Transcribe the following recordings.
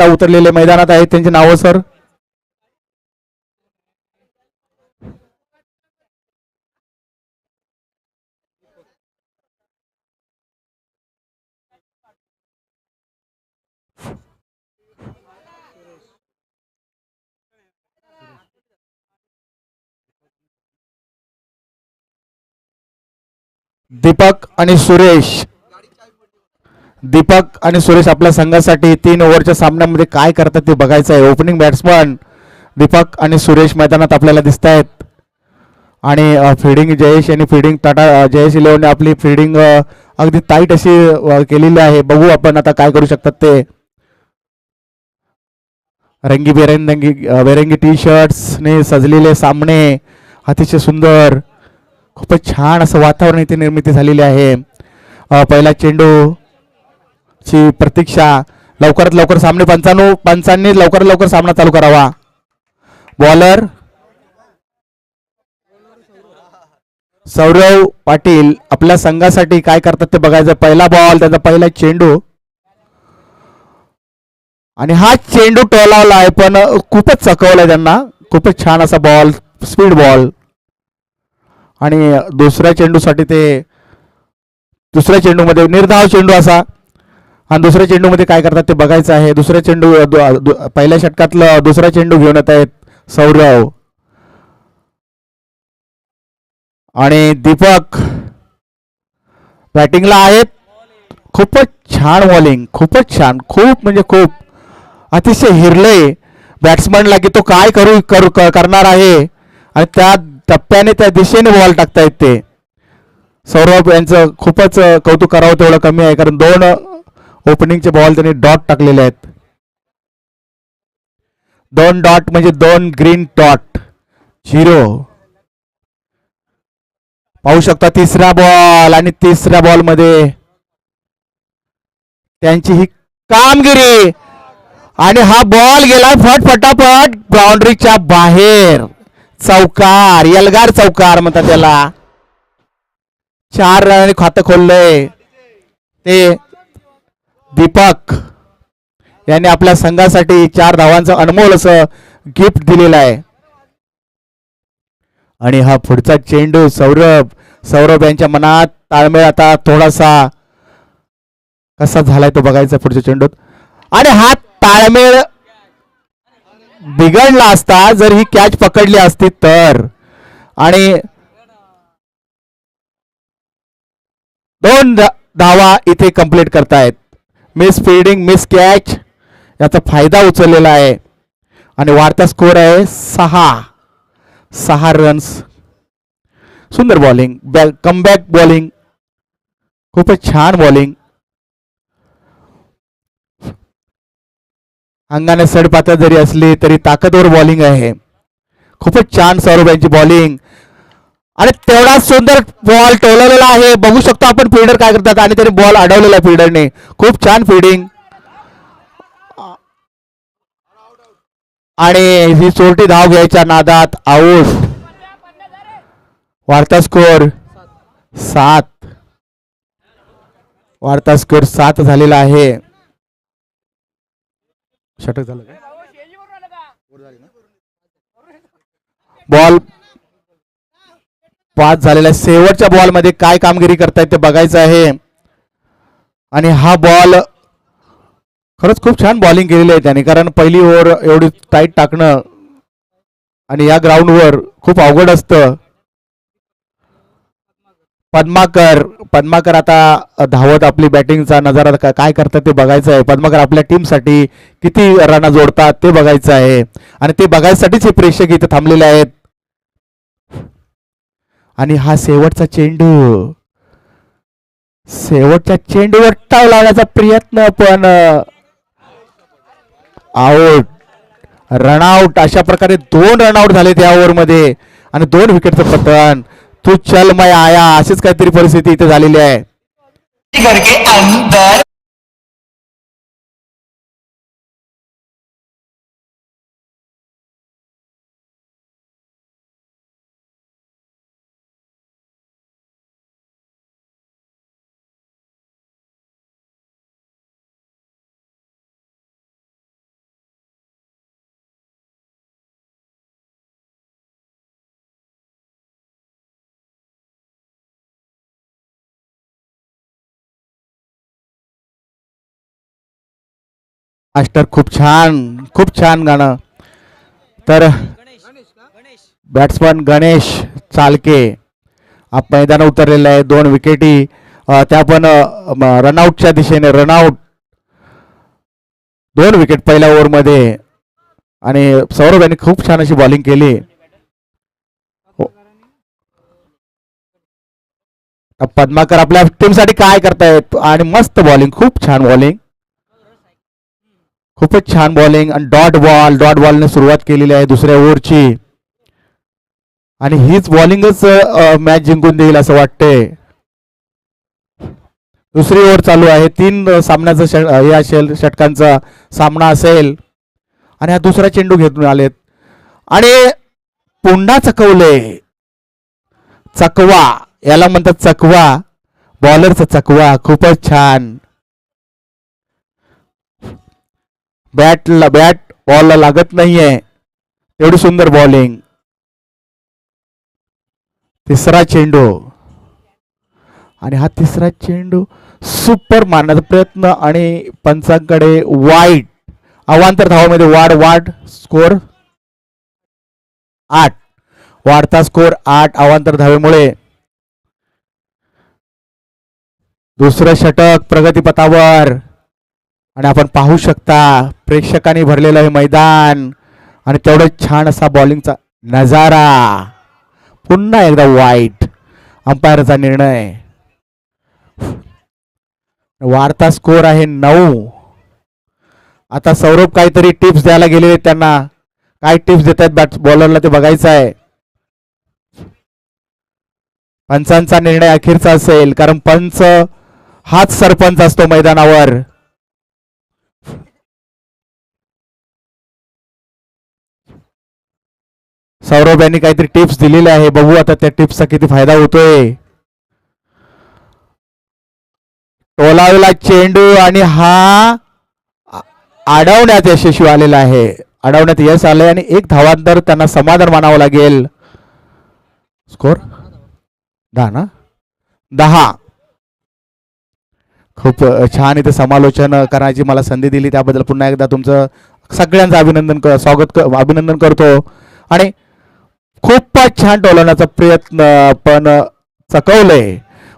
आता उतरलेले मैदानात आहेत त्यांची नावं सर. दीपक आणि सुरेश. दीपक आणि सुरेश आपल्या संघासाठी 3 ओव्हरच्या सामन्यामध्ये काय करतात ते बघायचं आहे. ओपनिंग बॅट्समन दीपक आणि सुरेश मैदानात आपल्याला दिसत आहेत. आणि फिडिंग जयेश आणि फिडिंग टाटा जयेश इलेव्हनने आपली फिडिंग अगदी टाईट अशी केलेली आहे. बघू आपण आता काय करू शकतात ते. बेरंगी टी शर्ट्सने सजलेले सामने अतिशय सुंदर, खूपच छान असं वातावरण इथे निर्मिती झालेली आहे. पहिला चेंडू ची प्रतीक्षा. लवकरात लवकर सामने पंचांनी लवकरात लवकर सामना चालू करावा. बॉलर सौरव पाटील आपल्या संघासाठी काय करतात ते बघायचं. पहिला बॉल, त्याचा पहिला चेंडू आणि हा चेंडू टोलावला आहे पण खूपच चकवलाय त्यांना. खूपच छान असा बॉल, स्पीड बॉल. आणि दुसऱ्या चेंडूसाठी ते दुसऱ्या चेंडूमध्ये निर्धाव चेंडू असा. आणि दुसऱ्या चेंडूमध्ये काय करतात ते बघायचं आहे. दुसऱ्या चेंडू पहिल्या षटकातलं दुसरा चेंडू घेऊन येत आहेत सौरव आणि दीपक बॅटिंगला आहेत. खूपच छान बॉलिंग, खूपच छान, खूप म्हणजे खूप अतिशय हिरलंय बॅट्समनला की तो काय करणार आहे. आणि त्या टप्प्याने त्या दिशेने बॉल टाकतायत ते. सौरभ यांचं खूपच कौतुक करावं तेवढं कमी आहे, कारण 2 ओपनिंगचे बॉल त्यांनी डॉट टाकलेले आहेत. 2 डॉट म्हणजे 2 ग्रीन डॉट, 0. पाहू शकता तिसरा बॉल आणि तिसऱ्या बॉल मध्ये त्यांची ही कामगिरी. आणि हा बॉल गेला फटाफट बाउंड्रीच्या बाहेर. चौकार, यलगार चौकार म्हणतात त्याला. 4 रनांनी खातं खोललंय ते दीपक यांनी आपल्या संघासाठी 4 धावांचं अनमोल असं गिफ्ट दिलेलं आहे. आणि हा पुढचा चेंडू सौरभ यांच्या मनात ताळमेळ आता थोडासा कसा झालाय तो बघायचा पुढच्या चेंडूत. आणि हा ताळमेळ बिघडला असता जर ही कॅच पकडली असती तर. आणि 2 धावा इथे कंप्लीट करतायत. मिस फील्डिंग, मिस कॅच याचा फायदा उचललेला आहे. आणि वाढता स्कोर आहे 6 रन्स. सुंदर बॉलिंग, कमबॅक बॉलिंग, खूपच छान बॉलिंग. अंगाने सडपातळ जरी असली तरी ताकदवर बॉलिंग आहे. खूपच छान सौरभ यांची बॉलिंग. आणि तेवढा सुंदर बॉल टोलवलेला आहे. बघू शकतो आपण फिल्डर काय करतात. आणि त्यांनी बॉल अडवलेला फिल्डरने. खूप छान फिल्डिंग. आणि ही चोरटी धाव घ्यायच्या नादात आऊट. वाढता स्कोर 7. वाढता स्कोर 7 झालेला आहे. षटक झालं काय? बॉल 5 झालेला. शेवटच्या बॉल मध्ये काय कामगिरी करतायत ते बघायचं आहे. आणि हा बॉल खरंच खूप छान बॉलिंग केलेली आहे त्याने, कारण पहिली ओव्हर एवढी टाईट टाकणं आणि या ग्राउंडवर खूप अवघड असतं. पद्माकर आता धावत आपली बॅटिंगचा नजारा काय करतात ते बघायचं आहे. पद्माकर आपल्या टीमसाठी किती रन जोडतात ते बघायचं आहे. आणि ते बघायसाठीच हे प्रेक्षक इथे थांबलेले आहेत. आणि हा शेवटचा चेंडू, शेवटच्या चेंडूवर टाव लावण्याचा प्रयत्न पण आउट. रनआउट. अशा प्रकारे 2 रनआउट झाले त्या ओव्हर मध्ये आणि 2 विकेटचं पतन. तू चल मैं आया, अशीच काहीतरी परिस्थिती इथे झालेली आहे. मास्टर खूप छान गाणं. तर बॅट्समन गणेश चालके मैदान उतरलेले आहे. 2 विकेटी त्या पण रनआउटच्या दिशेने रनआउट. 2 विकेट पहिल्या ओव्हरमध्ये आणि सौरभ यांनी खूप छान अशी बॉलिंग केली. पद्माकर आपल्या टीमसाठी काय करतायत आणि मस्त बॉलिंग, खूप छान बॉलिंग, खूपच छान बॉलिंग आणि डॉट बॉलने सुरुवात केलेली आहे दुसऱ्या ओव्हरची आणि हीच बॉलिंगच मॅच जिंकून देईल असं वाटतंय. दुसरी ओव्हर चालू आहे. 3 सामन्याचा या षटकांचा सामना असेल आणि हा दुसरा चेंडू घेऊन आलेत आणि पुन्हा चकवले. चकवा याला म्हणतात, चकवा, बॉलरचा चकवा. खूपच छान. बॅट बॉलला लागत नाहीये एवढी सुंदर बॉलिंग. तिसरा चेंडू आणि हा तिसरा चेंडू सुपर मारण्याचा प्रयत्न आणि पंचांकडे वाईट. अवांतर धावामध्ये वाढ स्कोर 8. वाढता स्कोर 8 अवांतर धावेमुळे. दुसरं षटक प्रगतीपथावर आणि आपण पाहू शकता प्रेक्षकांनी भरलेलं हे मैदान आणि तेवढंच छान असा बॉलिंगचा नजारा. पुन्हा एकदा वाईट. अंपायरचा निर्णय. वाढता स्कोर आहे 9. आता सौरभ काहीतरी टिप्स द्यायला गेलेले, त्यांना काय टिप्स देत आहेत बॉलरला ते बघायचं आहे. पंचांचा निर्णय अखेरचा असेल कारण पंच हाच सरपंच असतो मैदानावर. सौरभ यांनी काहीतरी टिप्स दिलेले आहे, बघू आता त्या टिप्सचा किती फायदा होतोय. टोलावला चेंडू आणि हा अडवण्यात यशस्वी आलेला आहे. अडवण्यात यश आलंय आणि 1 धावांतर त्यांना समाधान मानावं लागेल. स्कोर 10 ना, 10. खूप छान इथे समालोचन करण्याची मला संधी दिली त्याबद्दल पुन्हा एकदा तुमचं सगळ्यांचं अभिनंदन करतो. आणि खूपच छान टोलवण्याचा प्रयत्न पण चकवलंय,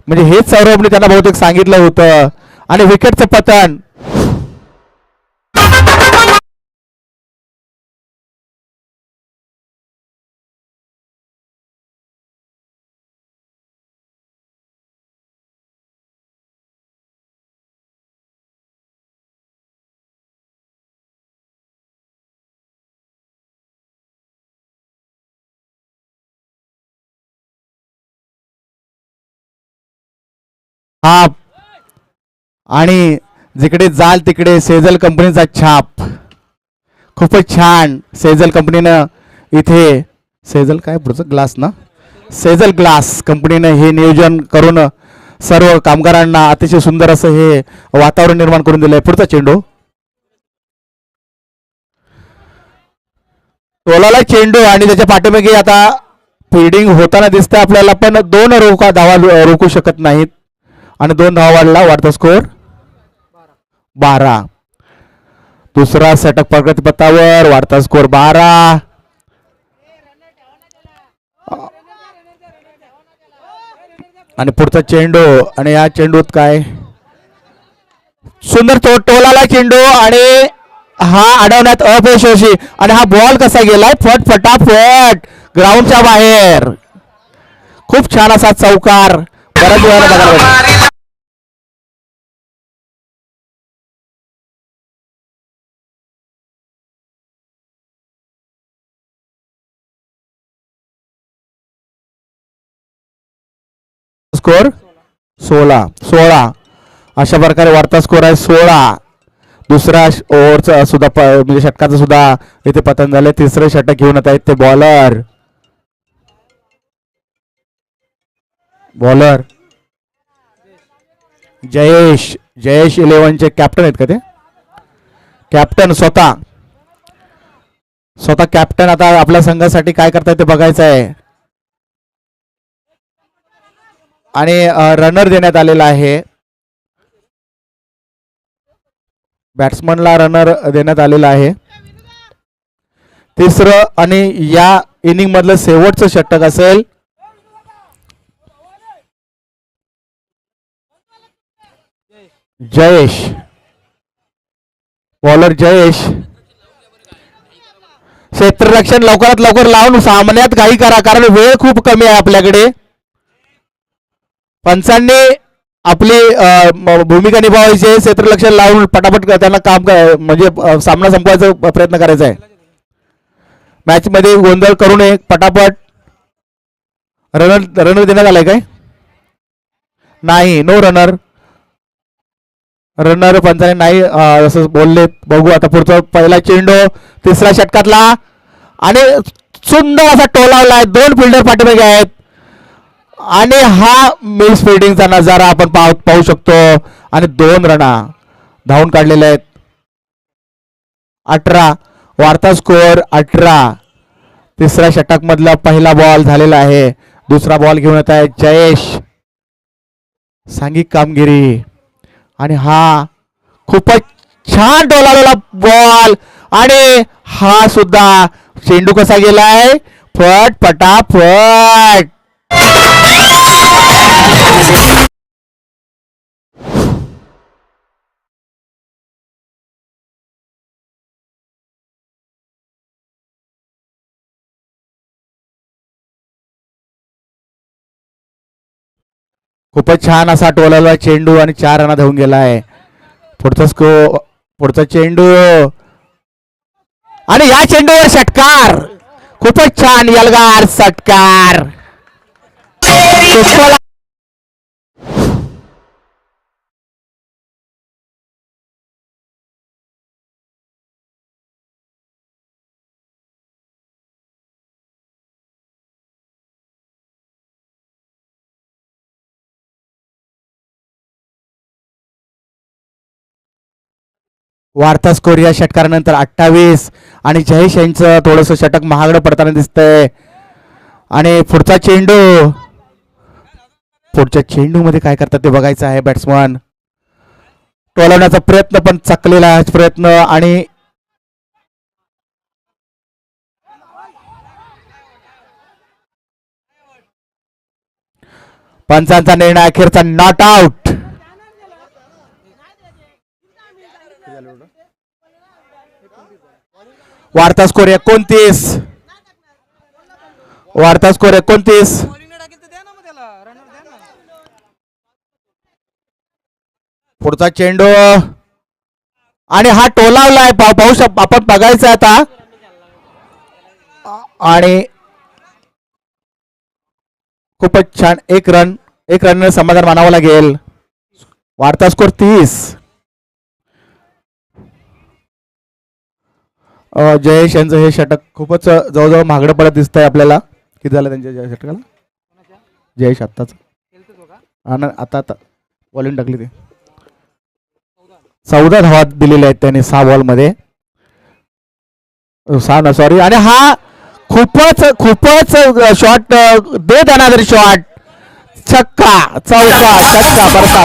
म्हणजे हेच सौरभने त्यांना बहुतेक सांगितलं होतं. आणि विकेटचं पतन. हा आणि जिकडे जाल तिकडे सेजल कंपनीचा छाप. खूपच छान. सेजल कंपनीनं इथे सेजल काय पुढचं ग्लास ना, सेजल ग्लास कंपनीनं हे नियोजन करून सर्व कामगारांना अतिशय सुंदर असं हे वातावरण निर्माण करून दिलंय. पुढचा चेंडू. टोलाला चेंडू आणि त्याच्या पाठीमागे आता फिल्डिंग होताना दिसतं आपल्याला, पण 2 धावा रोखू शकत नाहीत आणि 2 धावा वाढला. वाढता स्कोर 12. दुसरा षटक प्रगतीपथावर. वाढता स्कोर 12. आणि पुढचा चेंडू आणि या चेंडूत काय सुंदर टोलाला चेंडू आणि हा अडवण्यात अपयशस्वी. आणि हा बॉल कसा गेलाय फटाफट ग्राउंडच्या बाहेर. खूप छान असा चौकार बऱ्याच वेळाला बघायला. स्कोर 16. अशा प्रकारे वाढता स्कोर आहे 16. दुसऱ्या ओव्हरचा सुद्धा म्हणजे षटकाचं सुद्धा इथे पतन झालं. तिसरं षटक घेऊन येत आहेत ते बॉलर जयेश 11चे कॅप्टन आहेत का ते, कॅप्टन स्वतः कॅप्टन आता आपल्या संघासाठी काय करतायत ते बघायचं आहे. आणि रनर देण्यात आलेला आहे. बॅट्समनला रनर देण्यात आलेला आहे. तिसरं आणि या इनिंग मधलं शेवटचं षटक असेल. जयेश, बॉलर जयेश. क्षेत्ररक्षण लवकरात लवकर लावून सामन्यात काही करा, कारण वेळ खूप कमी आहे आपल्याकडे. पंचांनी आपली भूमिका निभावायची आहे. क्षेत्ररक्षण लावून पटापट त्यांना काम म्हणजे सामना संपवायचा प्रयत्न करायचा आहे. मॅच मध्ये गोंधळ करू नये. पटापट. रनर देण्यात आलाय काय? नाही, नो रनर. रनर पंचाने नाही असं बोलले. बघू आता पुढचा पहिला चेंडू तिसऱ्या षटकातला आणि सुंदर असा टोलावलाय. 2 फिल्डर पाठीमागे आहेत आणि हा मिस फिल्डिंगचा नजारा आपण पाहू शकतो. आणि 2 रना धावून काढलेले आहेत. 18 वार्ता स्कोअर 18. तिसऱ्या षटक मधला पहिला बॉल झालेला आहे. दुसरा बॉल घेऊन येत आहे जयेश. सांघिक कामगिरी आणि हा खूपच छान डोलावलेला बॉल आणि हा सुद्धा चेंडू कसा गेलाय फट पटाफट. खूपच छान असा टोलावला चेंडू आणि 4 रना धावून गेलाय. पुढचा चेंडू आणि या चेंडूवर षटकार. खूपच छान यलगार षटकार. वार्ता स्कोर या षटकारानंतर 28 आणि जयेश यांचं थोडंसं षटक महागडं पडताना दिसतंय. आणि पुढचा चेंडू, पुढच्या चेंडू मध्ये काय करतात ते बघायचं आहे. बॅट्समन टोलवण्याचा प्रयत्न पण चकलेला प्रयत्न आणि पंचांचा निर्णय अखेरचा नॉट आउट. वार्ता स्कोर 29. वार्ता स्कोर 29. पुढचा चेंडू आणि हा टोलावलाय. पाहू शकतो आपण, बघायचं आता. आणि खूपच छान. एक रन समाधान मानावं लागेल. वार्ता स्कोर 30. जयेश यांचं हे षटक खूपच जवळजवळ महागडं पडत दिसत आहे आपल्याला. किती झालं त्यांच्या षटकाला? जयेश आत्ताच आता बॉलिंग टाकली ते 14 धावा दिलेल्या आहेत त्याने 6 बॉल मध्ये. 6 सॉरी. आणि हा खूपच शॉट देत अनादर शॉट. छक्का, चौका, छक्का, बरका.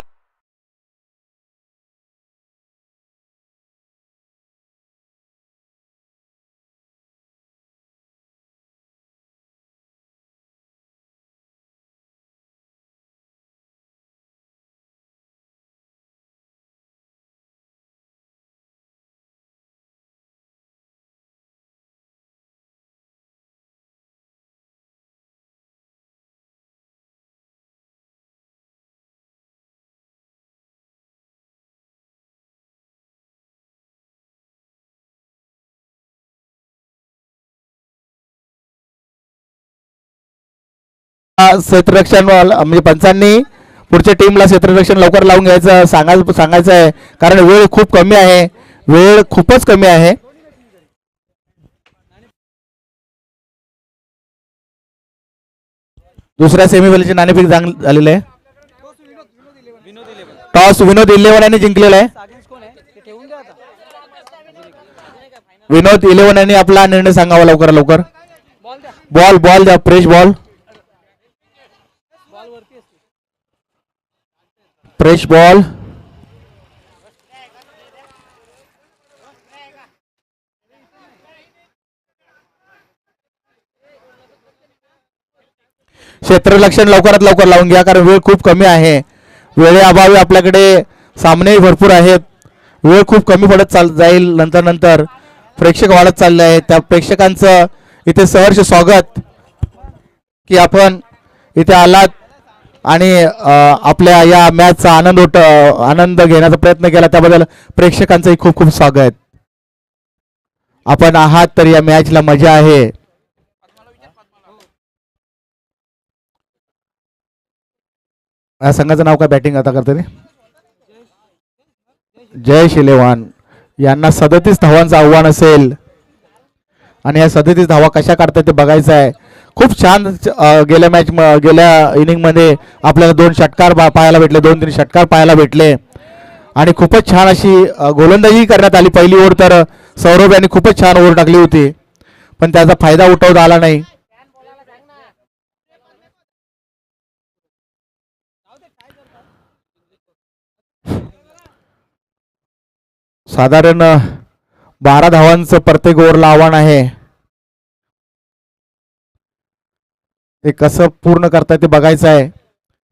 क्षेत्ररक्षण म्हणजे पंचांनी पुढच्या टीमला क्षेत्ररक्षण लवकर लावून घ्यायचं सांगायचं आहे, कारण वेळ खूप कमी आहे. वेळ खूपच कमी आहे. दुसऱ्या सेमीफायनलचे नाणेफेक झालेले आहे. टॉस विनोद 11 यांनी जिंकलेला आहे. विनोद 11 यांनी आपला निर्णय सांगावा लवकर लवकर. बॉल द्या, फ्रेश बॉल. Fresh ball. क्षेत्ररक्षण लवकरात लवकर लावून घ्या, कारण वेळ खूप कमी आहे. वेळेअभावी आपल्याकडे सामनेही भरपूर आहेत. वेळ खूप कमी पडत जाईल. नंतर नंतर प्रेक्षक वाढत चालले आहेत. त्या प्रेक्षकांचं इथे सहर्ष स्वागत की आपण इथे आलात आणि आपल्या या मॅचचा आनंद घेण्याचा प्रयत्न केला, त्याबद्दल प्रेक्षकांचंही खूप खूप स्वागत. आपण आहात तर या मॅचला मजा आहे. या संघाचं नाव काय बॅटिंग आता करते? जय शिलेवान. यांना 37 धावांचं आव्हान असेल आणि या 37 धावा कशा काढतात ते बघायचं आहे. खूप छान गेल्या इनिंग मध्ये आपल्याला 2 षटकार पाहायला भेटले, 2-3 षटकार पाहायला भेटले आणि खूपच छान अशी गोलंदाजी करण्यात आली. पहिली ओव्हर तर सौरभ यांनी खूपच छान ओव्हर टाकली होती, पण त्याचा फायदा उठवता आला नाही. साधारण 12 धावांचं प्रत्येक ओव्हरला आव्हान आहे. ते कसं पूर्ण करताय ते बघायचं आहे.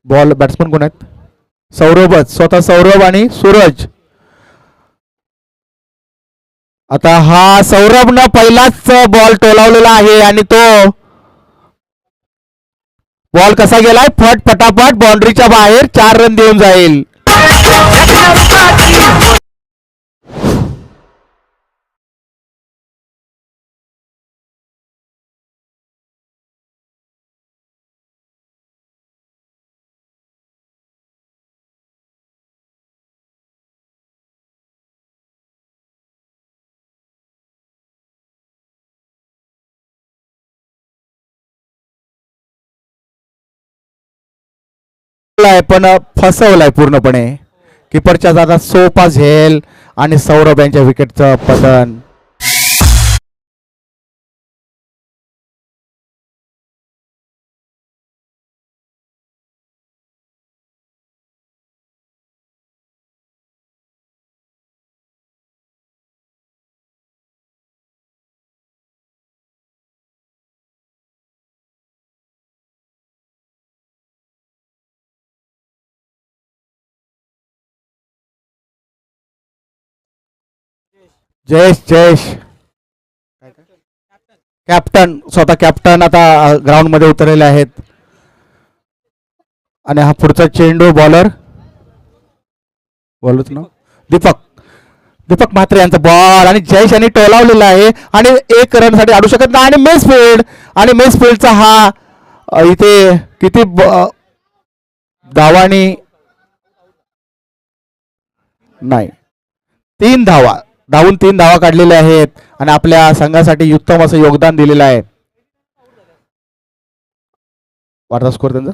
बॅट्समन कोण आहेत? सौरभच, स्वतः सौरभ आणि सूरज. आता हा सौरभनं पहिलाच बॉल टोलावलेला आहे आणि तो बॉल कसा गेलाय? फटाफट बाउंड्रीच्या बाहेर 4 रन देऊन जाईल. पण फसवलाय पूर्णपणे. किपरच्या जागा सोपा झेल आणि सौरभ यांच्या विकेटचं पतन. जयेश कॅप्टन, स्वतः कॅप्टन आता ग्राउंड मध्ये उतरलेले आहेत आणि हा पुढचा चेंडू बॉलच ना दीपक म्हात्रे यांचा बॉल आणि जयेश यांनी टोलावलेला आहे आणि 1 रन साठी अडू शकत नाही आणि मिस फील्डचा हा इथे किती धावांनी नाही 3 धावा काढलेल्या आहेत आणि आपल्या संघासाठी उत्तम असं योगदान दिलेलं आहे. वाढता स्कोर त्यांचा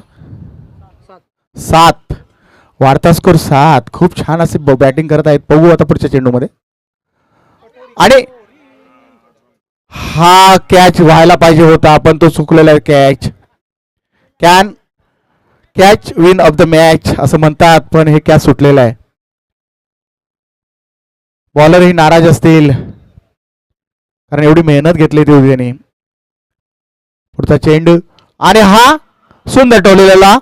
7. वाढता स्कोर 7. खूप छान असे बॅटिंग करत आहेत. बघू आता पुढच्या चेंडूमध्ये आणि हा कॅच व्हायला पाहिजे होता, पण तो चुकलेला आहे. Catch win of the match असं म्हणतात, पण हे कॅच सुटलेलं आहे. बॉलरही नाराज असतील कारण एवढी मेहनत घेतली होती त्यांनी. पुढचा चेंडू आणि हा सुंदर टोललेला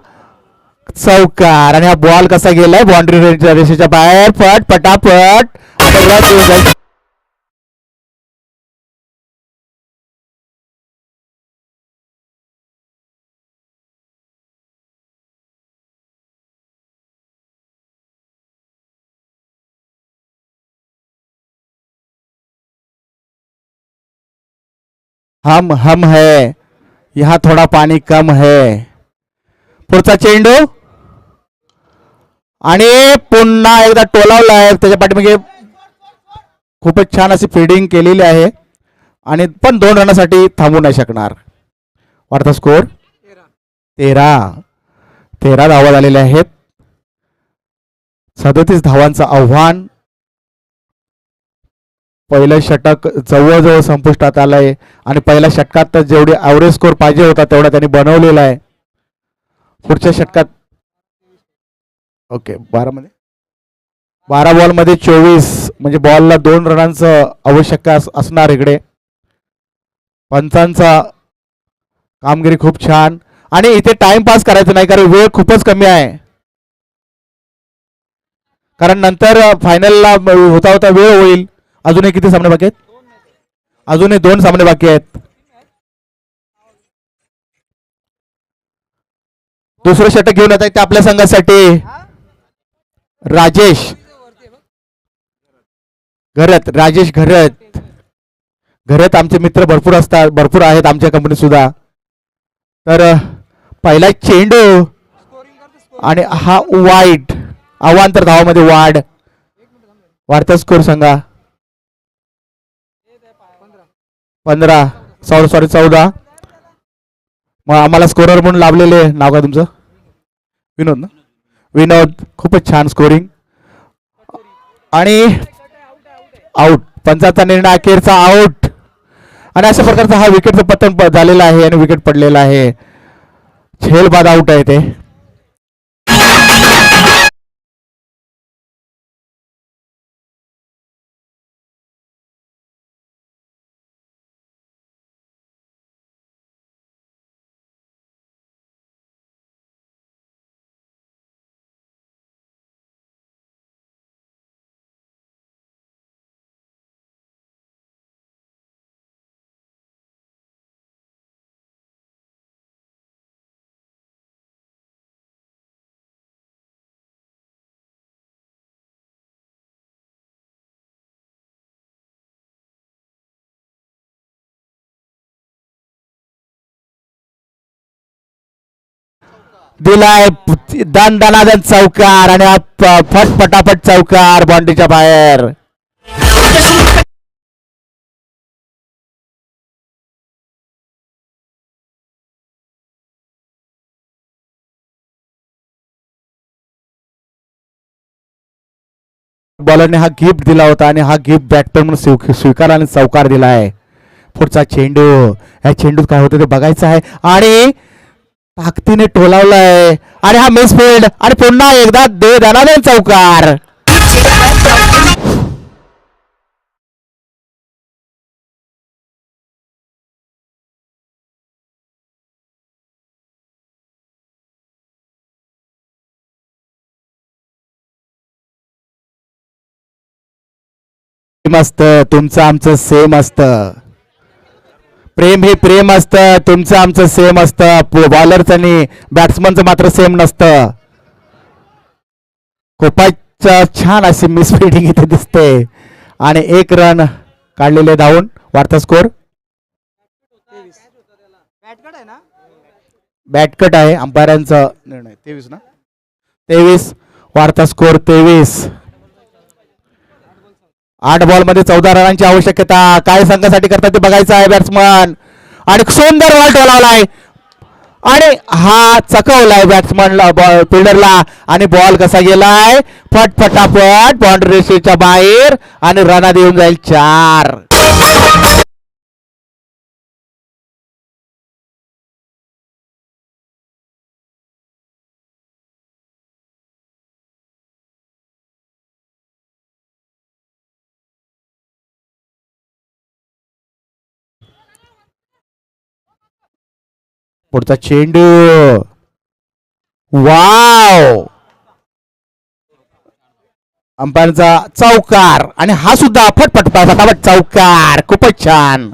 चौकार आणि हा बॉल कसा गेलाय बाउंड्री रेषेच्या बाहेर. पटापट हम है यहाँ थोड़ा पाणी कम है. पुढचा चेंडू आणि पुन्हा एकदा टोलावला आहे. त्याच्या पाठीमागे खूपच छान अशी फिल्डिंग केलेली आहे आणि पण 2 रनासाठी थांबू नाही शकणार. वाढता स्कोर 13 धावा झालेल्या आहेत. 37 धावांचं आव्हान. पहिलं षटक जवळजवळ संपुष्टात आलंय आणि पहिल्या षटकात तर जेवढी ॲव्हरेज स्कोर पाहिजे होता तेवढा त्यांनी बनवलेला आहे. पुढच्या षटकात ओके 12 बॉलमध्ये 24 म्हणजे बॉलला 2 रनांचं आवश्यकता असणार इकडे. पंचांचा कामगिरी खूप छान आणि इथे टाइमपास करायचं नाही कारण वेळ खूपच कमी आहे. कारण नंतर फायनलला होता होता वेळ होईल. अजूनही किती सामने बाकी आहेत? अजूनही 2 सामने बाकी आहेत. दुसरं षटक घेऊन येत आहे ते आपल्या संघासाठी राजेश घरत. राजेश घरत. घरत आमचे मित्र भरपूर असतात, भरपूर आहेत आमच्या कंपनीत सुद्धा. तर पहिला चेंडू आणि हा वाईट अवांतर धावामध्ये वाढ. वाढता स्कोर सांगा. 15 सॉरी 14. मग आम्हाला स्कोरर म्हणून लाभलेले नाव का तुमचं? विनोद ना? विनोद खूपच छान स्कोरिंग आणि आउट. पंचाचा निर्णय अखेरचा आउट. आणि अशा प्रकारचा हा विकेटचं पतन झालेला आहे आणि विकेट पडलेला आहे. झेल बाद आउट आहे ते. दिलाय दन दनादन चौकार आणि फट पटापट चौकार बाउंड्रीच्या बाहेर. बॉलरने हा गिफ्ट दिला होता आणि हा गिफ्ट बॅटमॅन म्हणून स्वीकारला आणि चौकार दिला आहे. पुढचा चेंडू. ह्या चेंडूत काय होतं ते बघायचं आहे आणि ताकदीने टोलावलाय आणि हा मिसफिल्ड आणि पुन्हा एकदा दे दनादन चौकार. मस्त तुमचं आमचं सेम असतं. प्रेम हे प्रेम असतं. तुमचं आमचं सेम असतं. बॉलरचं आणि बॅट्समनचं मात्र सेम नसतं. खूपच छान अशी मिसफिल्डिंग इथे दिसते आणि 1 रन काढलेले धावून. वाढता स्कोर. बॅटकट आहे अंपायरांचा निर्णय. 23 ना? 23. वाढता स्कोर 23. 8 बॉल मध्ये 14 रनांची आवश्यकता. काय संघासाठी करतात ते बघायचं आहे बॅट्समन आणि सुंदर बॉल टोलावलाय आणि हा चकवलाय बॅट्समन फिल्डरला आणि बॉल कसा गेलाय फट फटाफट बाउंड्री रेषेच्या बाहेर आणि रनात येऊन जाईल 4. पुढचा चेंडू. वाव. अंपायरचा चौकार आणि हा सुद्धा फटफट फटाफट चौकार. खूपच छान.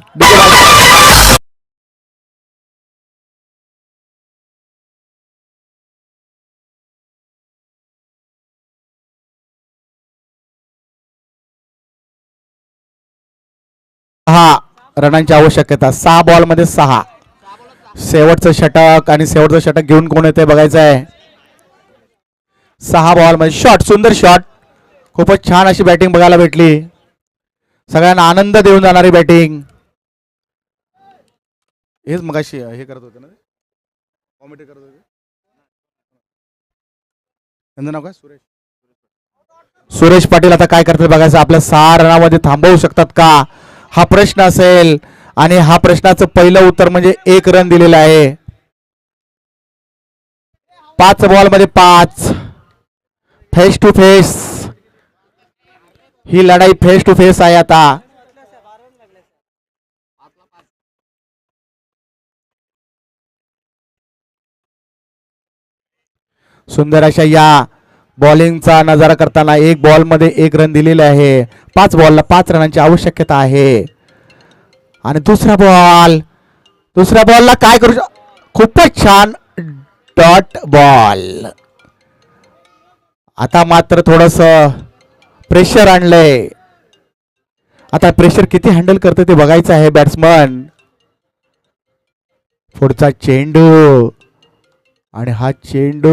हा रनांची आवश्यकता. 6 बॉल मध्ये 6. शेवटचं षटक आणि शेवटचं षटक घेऊन कोण येते बघायचं आहे. 6 बॉल मध्ये शॉट. सुंदर शॉट. खूपच छान अशी बॅटिंग बघायला भेटली. सगळ्यांना आनंद देऊन जाणारी बॅटिंग. हेच मगाशी हे करत होते ना, कॉमेडी करत होते. त्यांचं नाव काय? सुरेश पाटील. आता काय करतात बघायचं. आपल्या 6 रनामध्ये थांबवू शकतात का हा प्रश्न असेल आणि हा प्रश्नाचं पहिलं उत्तर म्हणजे 1 रन दिलेलं आहे. 5 बॉल मध्ये 5. Face to face. ही लढाई फेस टू फेस आहे आता. सुंदर अशा या बॉलिंगचा नजारा करताना एक बॉल मध्ये 1 रन दिलेले आहे. 5 बॉलला 5 रनांची आवश्यकता आहे. आणि दुसरा बॉलला काय करू खूपच छान डॉट बॉल. आता मात्र थोडस प्रेशर आणलंय. आता प्रेशर किती हँडल करते ते बघायचं आहे बॅट्समन. पुढचा चेंडू आणि हा चेंडू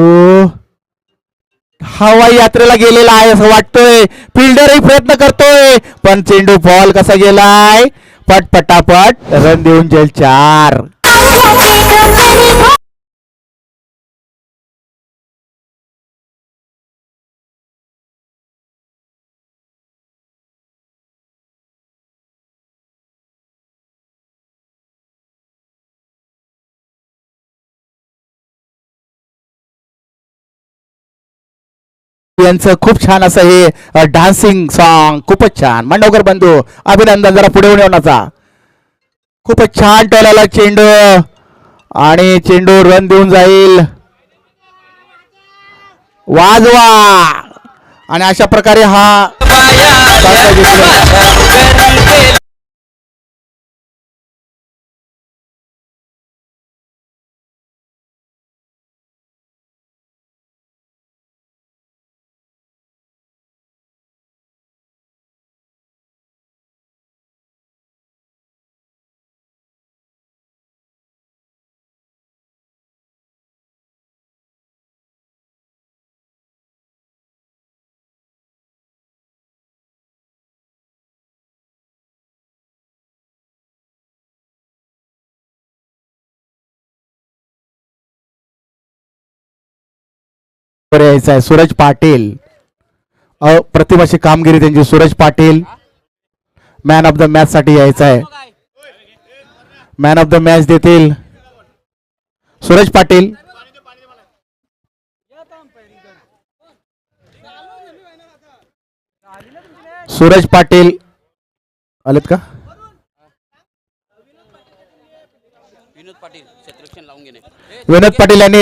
हवाई यात्रेला गेलेला आहे असं वाटतोय. फिल्डरही प्रयत्न करतोय पण चेंडू बॉल कसा गेलाय. पटापट रन देऊन जाईल 4. यांचं खूप छान असं हे डान्सिंग सॉन्ग खूपच छान. मांडवकर बंधू अभिनंदन. जरा पुढे येण्याचा खूपच छान टोलाला चेंडू आणि चेंडू रन देऊन जाईल. वाजवा. आणि अशा प्रकारे हा यायचा आहे. सूरज पाटील प्रतिभाची कामगिरी त्यांची. Suraj Patil man of the match साठी यायचा आहे. मॅन ऑफ द मॅच देतील सूरज पाटील. सूरज पाटील आलेत का. विनोद पाटील यांनी